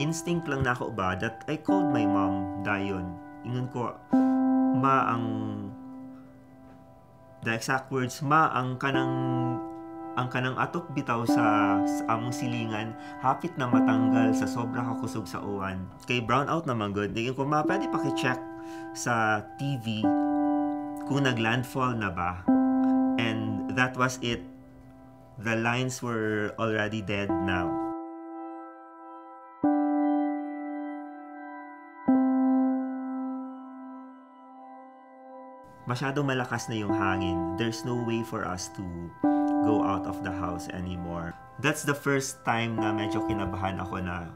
Instinct lang na ako ba that I called my mom dayon. Ingon ko, ma ang the exact words, ma ang kanang atok bitaw sa among silingan hapit na matanggal sa sobra kakusog sa uwan. Kay brown out naman good. Digin ko, ma, pwede paki-check sa TV kung nag-landfall na ba. And that was it. The lines were already dead now. Masyadong malakas na yung hangin. There's no way for us to go out of the house anymore. That's the first time na medyo kinabahan ako na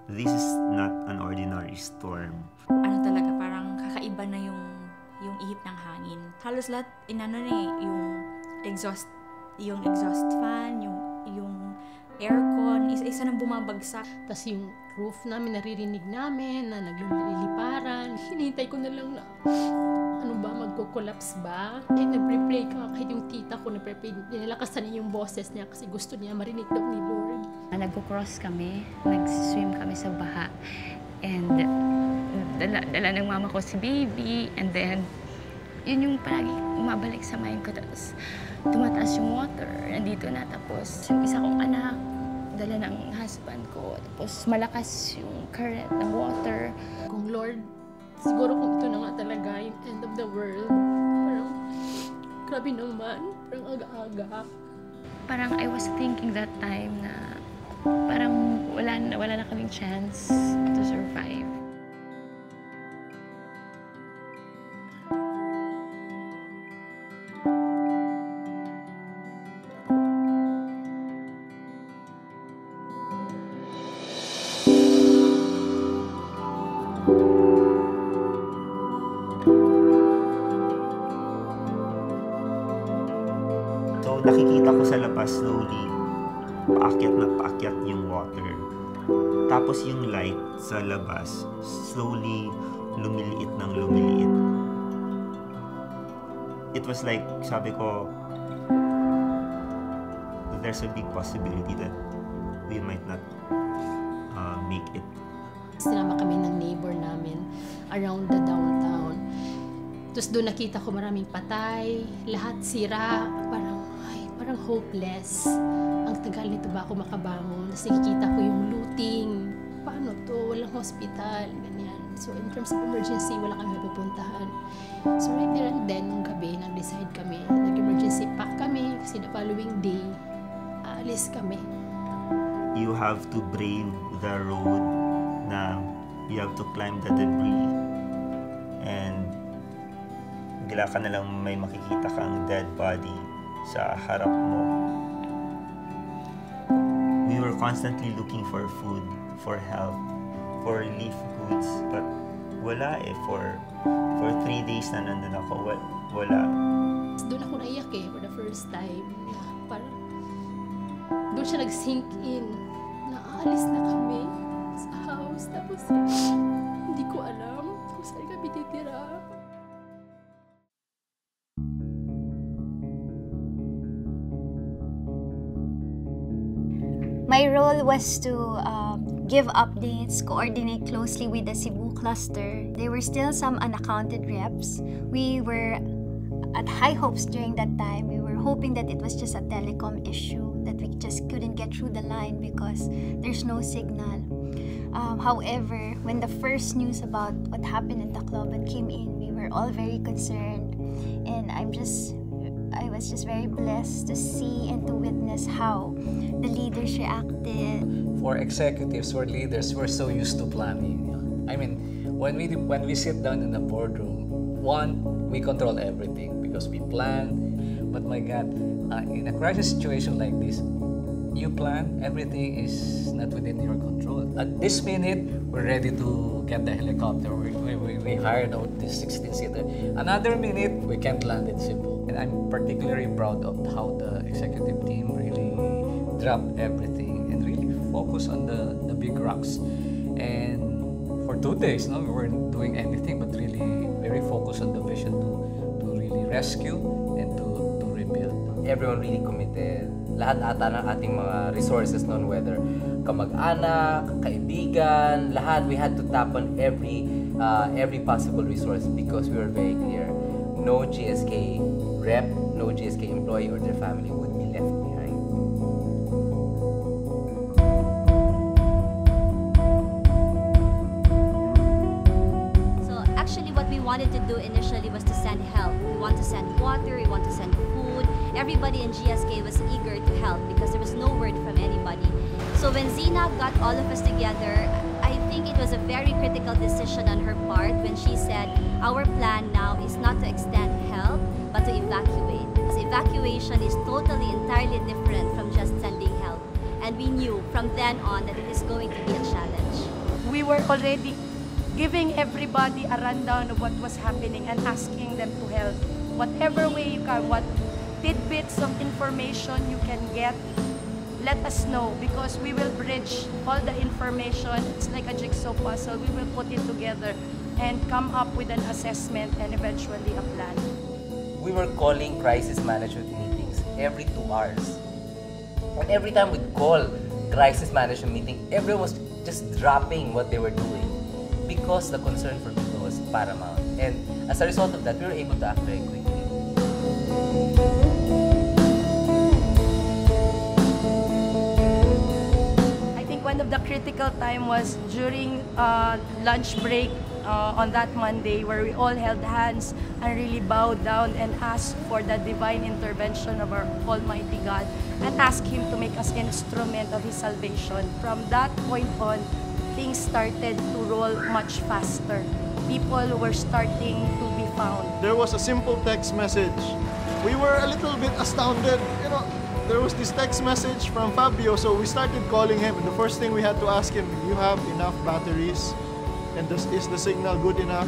this is not an ordinary storm. Ano talaga, parang kakaiba na yung ihip ng hangin. Halos lahat, yung exhaust fan, yung aircon, isa nang bumabagsak. Tapos yung roof namin, naririnig namin na nagliliparan. Hinihintay ko na lang na, ano ba, magko-collapse ba? Eh, nag-pray ka, kahit yung tita ko, nag-pray, nilakasan niya yung boses niya kasi gusto niya marinig daw ni Lord. Nag-cross kami, nag-swim kami sa baha. And dala ng mama ko si baby. And then, yun yung palagi umabalik sa mind ko. Tapos, tumataas yung water. Nandito na. Tapos, yung isa kong anak, dala ng husband ko. Tapos, malakas yung current ng water. Kung Lord, siguro kung ito na nga talaga yung end of the world, parang grabe naman, parang aga-aga. Parang I was thinking that time na parang wala na kaming chance to survive. So nakikita ko sa labas slowly, paakyat yung water. Tapos yung light sa labas, slowly lumiliit ng lumiliit. It was like, sabi ko, there's a big possibility that we might not make it. Sinama kami ng neighbor namin around the downtown. Tapos doon nakita ko maraming patay, lahat sira, parang hopeless. Ang tagal nito ba ako makabangon? Tapos nakikita ko yung looting. Paano to? Walang hospital, ganyan. So in terms of emergency, wala kami pupuntahan. So right there and then, nung gabi, nag-decide kami. Nag-emergency pack kami kasi the following day, aalis kami. You have to brave the road na you have to climb the debris. And bigla ka na lang may makikita kang dead body sa harap mo. We were constantly looking for food, for help, for relief goods, but wala eh. For 3 days na nandun ako, wala. Doon ako naiyak for the first time. Parang doon siya nag-sink in. Naalis na kami sa house. Tapos hindi ko alam kung saan kami titira. My role was to give updates, coordinate closely with the Cebu cluster. There were still some unaccounted reps. We were at high hopes during that time. We were hoping that it was just a telecom issue, that we just couldn't get through the line because there's no signal. However, when the first news about what happened in Tacloban came in, we were all very concerned. And I was just very blessed to see and to witness how the leaders reacted. For executives, for leaders, we're so used to planning. I mean, when we sit down in the boardroom, one, we control everything because we plan. But my God, in a crisis situation like this, you plan, everything is not within your control. At this minute, we're ready to get the helicopter. We hired out this 16-seater. Another minute, we can't land in Cebu. And I'm particularly proud of how the executive team really dropped everything and really focused on the big rocks. And for 2 days, we weren't doing anything but really very focused on the vision to really rescue and to rebuild. Everyone really committed. lahat ata ng ating mga resources noon, whether kamag-anak, kaibigan, lahat, we had to tap on every possible resource because we were very clear. No GSK rep, no GSK employee or their family would be left behind. So actually what we wanted to do initially was to send help. We want to send water, we want to send food. Everybody in GSK was eager to help because there was no word from anybody. So when Zina got all of us together, I think it was a very critical decision on her part when she said, our plan now is not to extend help, but to evacuate. Because evacuation is totally, entirely different from just sending help. And we knew from then on that it is going to be a challenge. We were already giving everybody a rundown of what was happening and asking them to help. Whatever way you can, what tidbits of information you can get, let us know because we will bridge all the information. It's like a jigsaw puzzle. We will put it together and come up with an assessment and eventually a plan. We were calling crisis management meetings every 2 hours. And every time we'd call crisis management meeting, everyone was just dropping what they were doing because the concern for people was paramount. And as a result of that, we were able to act very quickly. One of the critical time was during lunch break on that Monday where we all held hands and really bowed down and asked for the divine intervention of our Almighty God and asked Him to make us instrument of His salvation. From that point on, things started to roll much faster. People were starting to be found. There was a simple text message. We were a little bit astounded, there was this text message from Fabio, so we started calling him, and the first thing we had to ask him, do you have enough batteries? And is the signal good enough?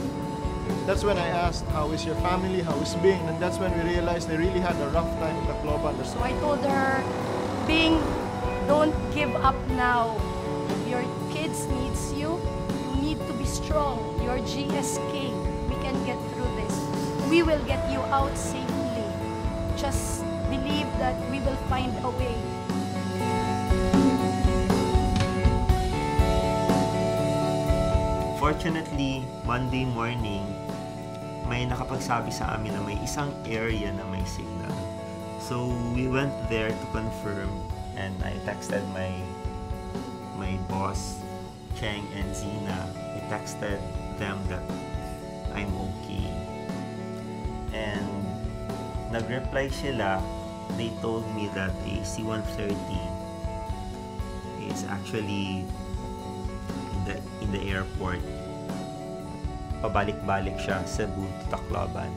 That's when I asked, how is your family, how is Bing? And that's when we realized they really had a rough time in Tacloban. So I told her, Bing, don't give up now. Your kids needs you. You need to be strong. You're GSK. We can get through this. We will get you out safely. Just believe that we will find a way. Fortunately, Monday morning, may nakapagsabi sa amin na may isang area na may signal. So, we went there to confirm and I texted my boss, Cheng and Zina. I texted them that I'm okay. And nag-reply sila. They told me that a C-130 is actually in the airport. Pabalik-balik siya Cebu to Tacloban.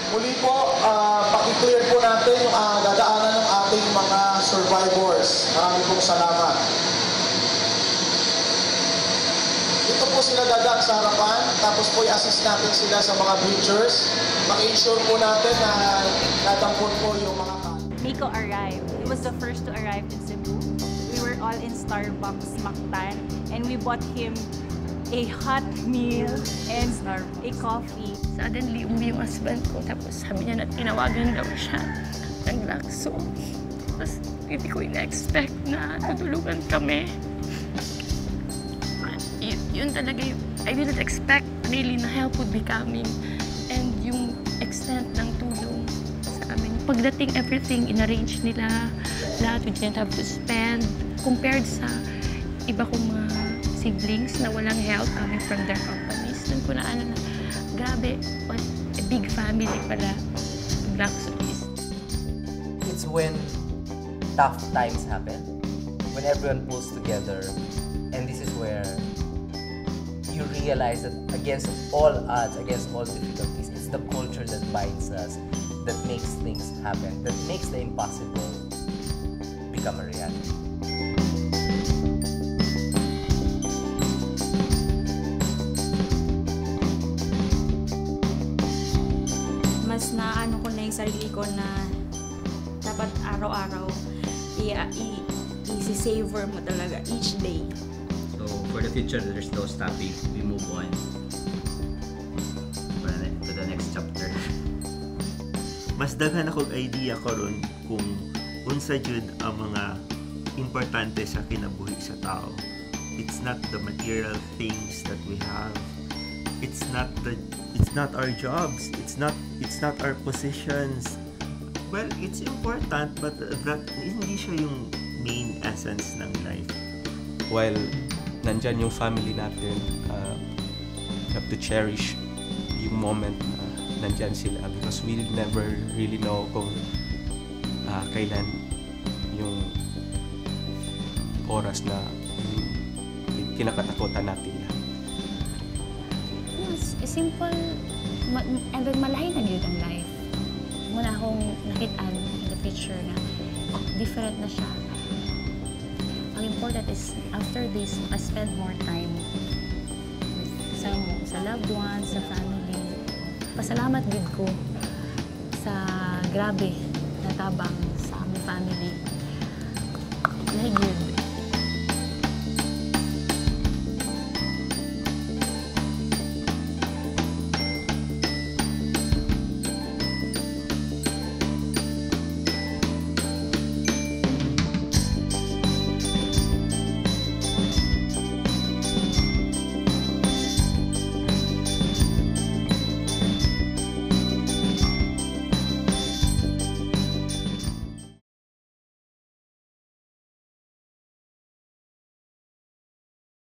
Muli po, pakiclear po natin yung dadaanan ng ating mga survivors. Maraming pong salamat. Dito po sila dadaan sa harapan, tapos po i-assist natin sila sa mga bleachers. Maki-ensure po natin na natampon po yung mga Nico arrived. He was the first to arrive in Cebu. We were all in Starbucks, Mactan, and we bought him a hot meal and a coffee. Suddenly, yung husband ko, tapos sabi niya na tinawagan daw siya ng Lakso. Tapos hindi ko ina-expect na tutulungan kami. Yun talaga yung, I didn't expect really na help would be coming. And yung extent ng tulong sa amin. Pagdating, everything in-arrange nila. Lahat, we didn't have to spend. Compared sa iba kong mga siblings na walang help coming from their companies. Doon ko na grabe, what a big family pala Lakso is. It's when tough times happen, when everyone pulls together, and this is where you realize that against all odds, against all difficulties, it's the culture that binds us, that makes things happen, that makes the impossible become a reality. Mas naano ko na yung sarili ko na dapat araw-araw i-savor mo talaga each day. So for the future, there's no stopping. We move on to the next chapter. mas daghan akong idea karon kung unsa jud ang mga importante sa kinabuhi sa tao. It's not the material things that we have. It's not our jobs. It's not our positions. Well, it's important, but that hindi siya yung main essence ng life. While nandyan yung family natin, we have to cherish yung moment na nandyan sila because we never really know kung kailan yung oras na kinakatakutan natin na. Yes, simple, and then malahi na yun ang life. Muna akong nakitaan in the picture na different na siya. Ang important is, after this, I spend more time with sa loved ones, sa family. Pasalamat din ko sa grabe na tabang sa aming family. Lahig yun.